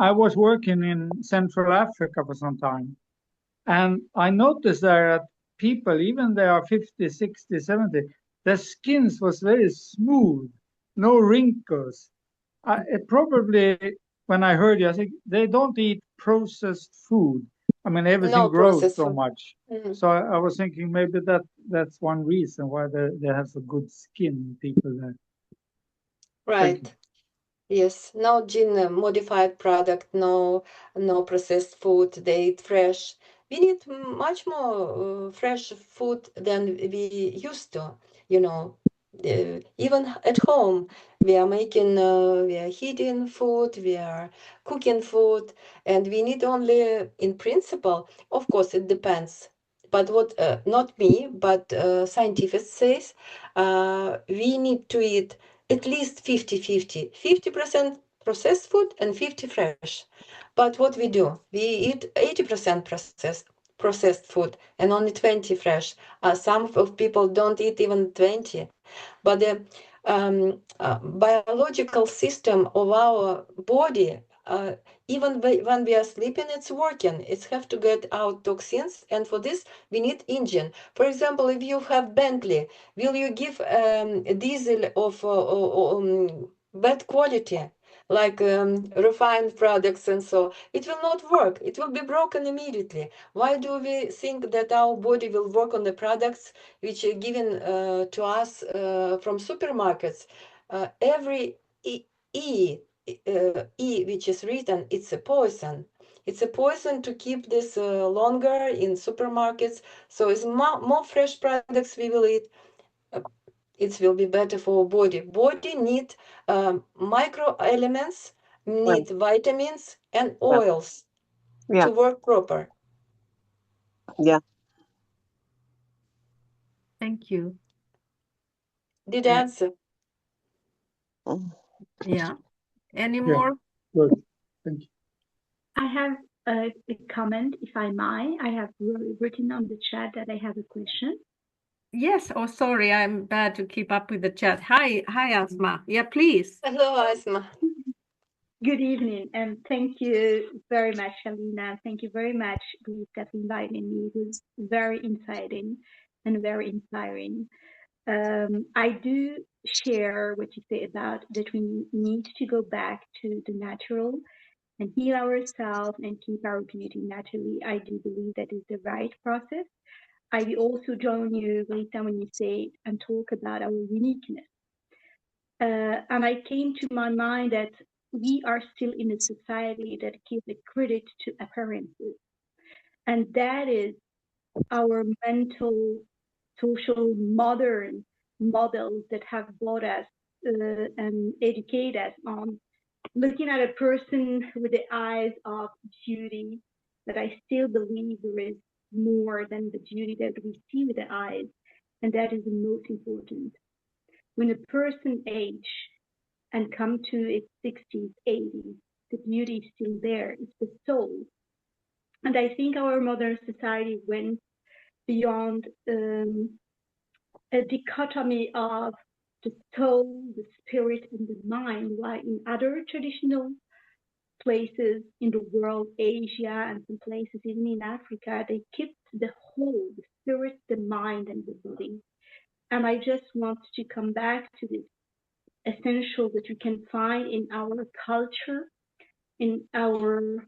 I was working in Central Africa for some time, and I noticed there that people, even they are 50, 60, 70, their skins was very smooth, no wrinkles. It probably, when I heard you, I think they don't eat processed food. I mean, everything No grows process so food. much. Mm. So I was thinking maybe that's one reason why they have so good skin, people there. Thank you. Right. Yes, no gene modified product, no processed food. They eat fresh. We need much more fresh food than we used to. Even at home, we are heating food, we are cooking food, and we need only, in principle, of course, it depends. But what, not me, but scientists says, we need to eat at least 50-50, 50% processed food and 50 fresh. But what we do, we eat 80% processed food and only 20 fresh. Some of people don't eat even 20. But the biological system of our body, even when we are sleeping, it's working. It have to get out toxins, and for this we need engine. For example, if you have Bentley, will you give diesel of bad quality, like refined products and so? It will not work. It will be broken immediately. Why do we think that our body will work on the products which are given to us from supermarkets? Every E which is written, it's a poison. It's a poison to keep this longer in supermarkets. So as more fresh products we will eat, it will be better for our body. Body need micro elements, need vitamins and oils Yeah. to work proper. Yeah. Thank you. Did I answer? Yeah. Any Yeah. more? Good. Thank you. I have a comment, if I might. I have written on the chat that I have a question. Yes. Oh, sorry. I'm bad to keep up with the chat. Hi, Asma. Yeah, please. Hello, Asma. Good evening, and thank you very much, Alina. Thank you very much, Bruce, for inviting me. It was very exciting and very inspiring. I do share what you say about that we need to go back to the natural and heal ourselves and keep our beauty naturally. I do believe that is the right process. I will also join you, Rita, when you say and talk about our uniqueness. And I came to my mind that we are still in a society that gives a credit to appearances. And that is our mental, social, modern models that have brought us and educate us on looking at a person with the eyes of beauty, that I still believe there is more than the beauty that we see with the eyes. And that is the most important. When a person age and come to its 60s, 80s, the beauty is still there. It's the soul. And I think our modern society went beyond a dichotomy of the soul, the spirit, and the mind, while in other traditional places in the world, Asia and some places even in Africa, they kept the whole, the spirit, the mind, and the body. And I just want to come back to this essential that we can find in our culture, in our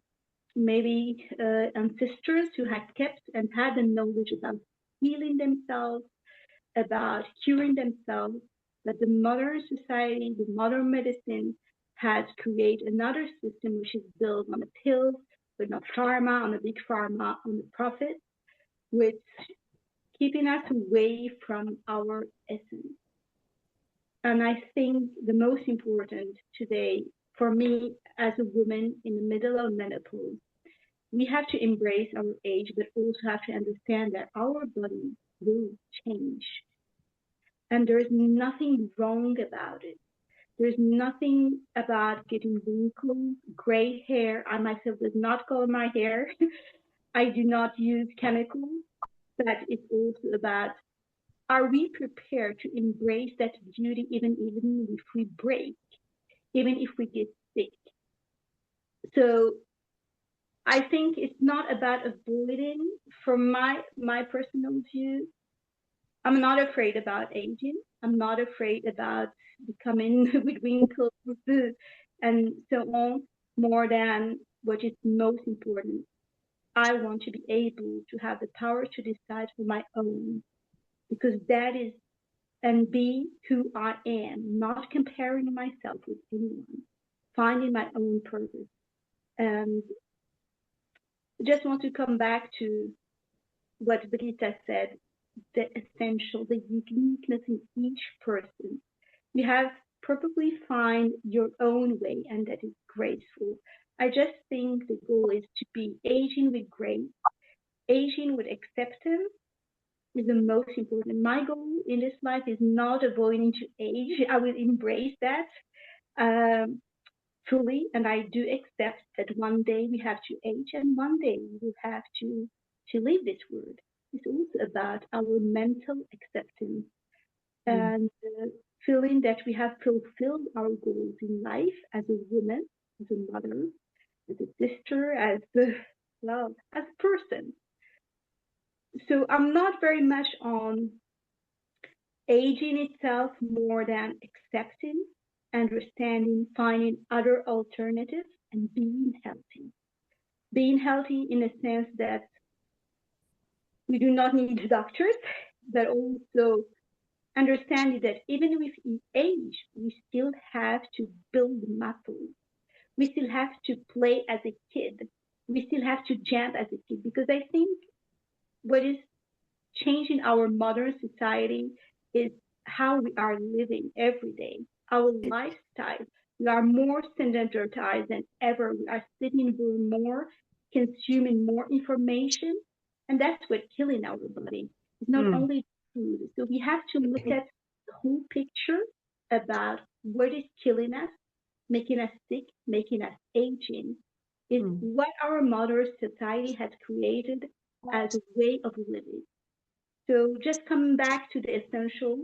maybe ancestors who had kept and had the knowledge about healing themselves, about curing themselves, that the modern society, the modern medicine has created another system which is built on the pills, but not pharma, on the big pharma, on the profit, which keeping us away from our essence. And I think the most important today for me as a woman in the middle of menopause, we have to embrace our age, but also have to understand that our body will change. And there's nothing wrong about it. There's nothing about getting wrinkles, gray hair. I myself does not color my hair. I do not use chemicals, but it's also about, are we prepared to embrace that beauty even if we break, even if we get sick? So I think it's not about avoiding. From my personal view, I'm not afraid about aging. I'm not afraid about becoming with wrinkles and so on, more than what is most important. I want to be able to have the power to decide for my own, because that is, and be who I am, not comparing myself with anyone, finding my own purpose. And just want to come back to what Britta said, the essential, the uniqueness in each person. You have probably find your own way, and that is graceful. I just think the goal is to be aging with grace, aging with acceptance is the most important. My goal in this life is not avoiding to age. I will embrace that fully, and I do accept that one day we have to age, and one day we will have to leave this world. It's also about our mental acceptance and feeling that we have fulfilled our goals in life as a woman, as a mother, as a sister, as as a person. So I'm not very much on aging itself, more than accepting, understanding, finding other alternatives, and being healthy. Being healthy in the sense that we do not need doctors, but also understanding that even if we age, we still have to build muscles. We still have to play as a kid. We still have to jump as a kid, because I think what is changing our modern society is how we are living every day, our lifestyle. We are more sedentarized than ever. We are sitting more, consuming more information, and that's what's killing our body. It's not only food. So we have to look at the whole picture about what is killing us, making us sick, making us aging, is what our modern society has created as a way of living. So just coming back to the essential,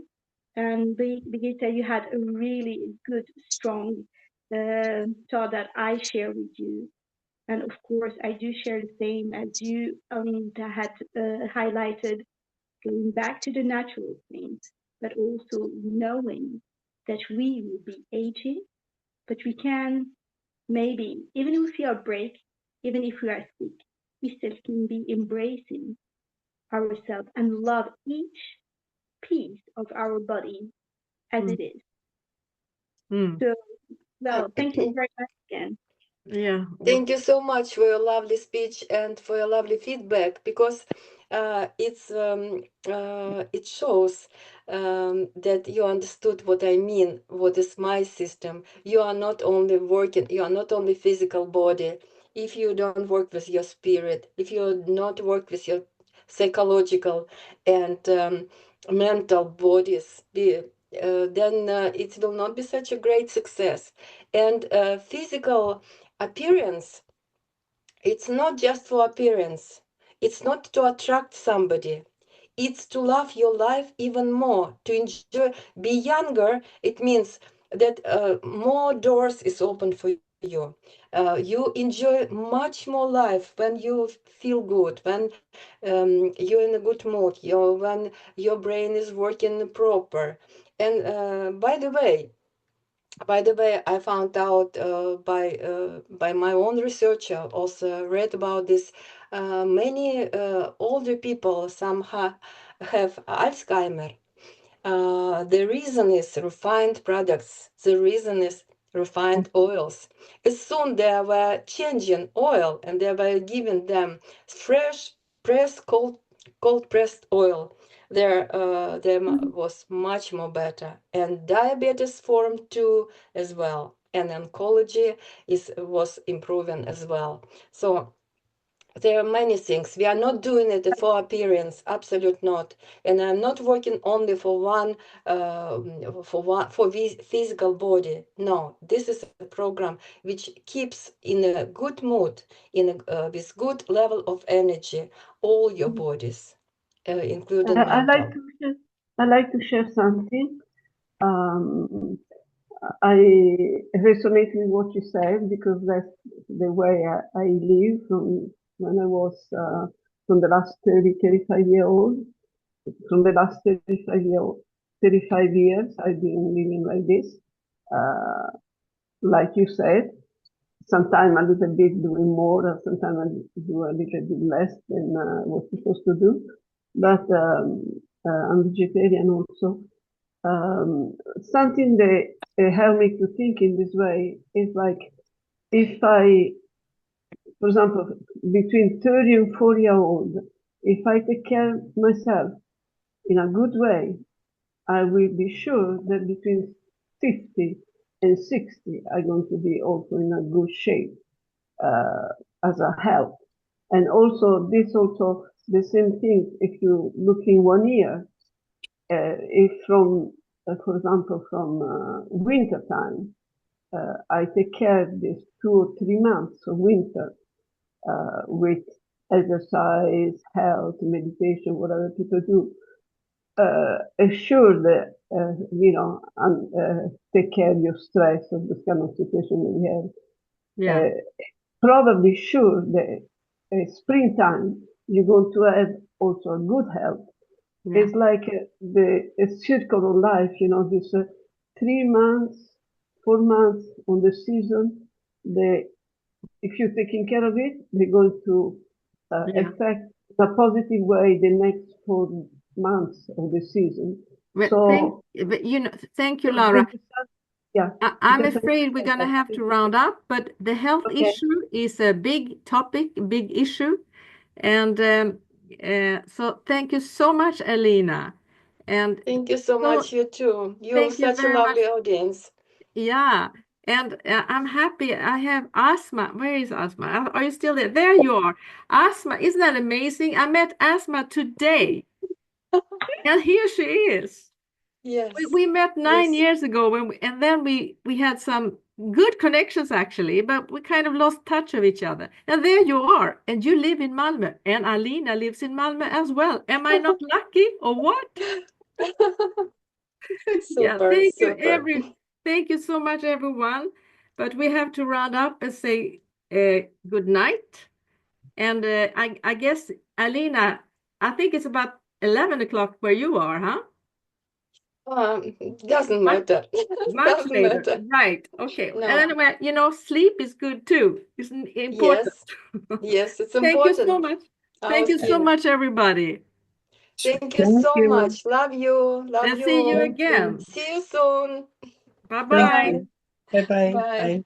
and Birgitta, you had a really good, strong thought that I share with you. And of course, I do share the same as you, Alinda, had highlighted, going back to the natural things, but also knowing that we will be aging, but we can maybe, even if we are break, even if we are sick, we still can be embracing ourselves and love each piece of our body as it is. So, well, thank you very much again. Yeah. Thank you so much for your lovely speech and for your lovely feedback, because it shows that you understood what I mean, what is my system. You are not only working, you are not only physical body. If you don't work with your spirit, if you not work with your psychological and mental bodies, then it will not be such a great success. And physical appearance, it's not just for appearance. It's not to attract somebody. It's to love your life even more, to enjoy, be younger. It means that more doors is open for you. You enjoy much more life when you feel good, when you're in a good mood, when your brain is working proper. And by the way, By the way, I found out by my own research, I also read about this. Many older people, some have Alzheimer. The reason is refined products. The reason is refined oils. As soon they were changing oil and they were giving them fresh, pressed, cold pressed oil, there was much more better. And diabetes formed too as well. And oncology was improving as well. So there are many things. We are not doing it for appearance, absolute not. And I'm not working only for physical body. No, this is a program which keeps in a good mood, with good level of energy, all your bodies, including mental. I like to share something. I resonate with what you said because that's the way I live from when I was from the last 35 years old. From the last 35 years, I've been living like this. Like you said, sometimes a little bit doing more, or sometimes I do a little bit less than what's supposed to do. But I'm vegetarian also. Something that helped me to think in this way is like if I, for example, between 30 and 40-year-old, if I take care of myself in a good way, I will be sure that between 50 and 60, I'm going to be also in a good shape as a health. And also, the same thing if you look in 1 year, if from, for example, from winter time, I take care of these 2 or 3 months of winter with exercise, health, meditation, whatever people do. Assure that, take care of your stress of this kind of situation that we have. Yeah. Probably sure that springtime, you're going to have also good health. Yeah. It's like a circle of life, this 3 months, 4 months on the season, if you're taking care of it, they're going to affect in a positive way the next 4 months of the season. Well, thank you, Laura. Yeah, I'm afraid we're going to have to round up, but the health Okay. issue is a big topic, big issue. And so thank you so much, Alina. And Thank you so much, you too. You're thank you such a very lovely much. audience. Yeah. And I'm happy. I have Asma. Where is Asma? Are you still there? There you are. Asma, isn't that amazing? I met Asma today. And here she is. Yes. We met 9 Yes. years ago and then we had some good connections actually, but we kind of lost touch of each other. And there you are, and you live in Malmö, and Alina lives in Malmö as well. Am I not lucky or what? Super, super. Thank you so much, everyone. But we have to round up and say good night. And I guess, Alina, I think it's about 11 o'clock where you are, huh? Doesn't matter. Much Doesn't later. matter. Right. Okay. No. And anyway, sleep is good too. It's important. Yes, it's Thank you important. so much. Our Thank you so skin. much, everybody. Thank you so much. Love you. Love And you. see you all. again. See you soon. Bye-bye. Bye-bye. Bye.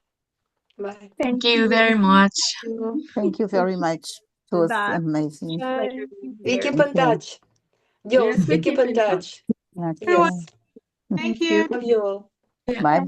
Bye. Thank you very much. Thank you very much. It was Bye. amazing. We keep Thank in you. touch. Girls, Yes, we keep in touch. Okay. Yes. Thank you. Love you all. Bye-bye.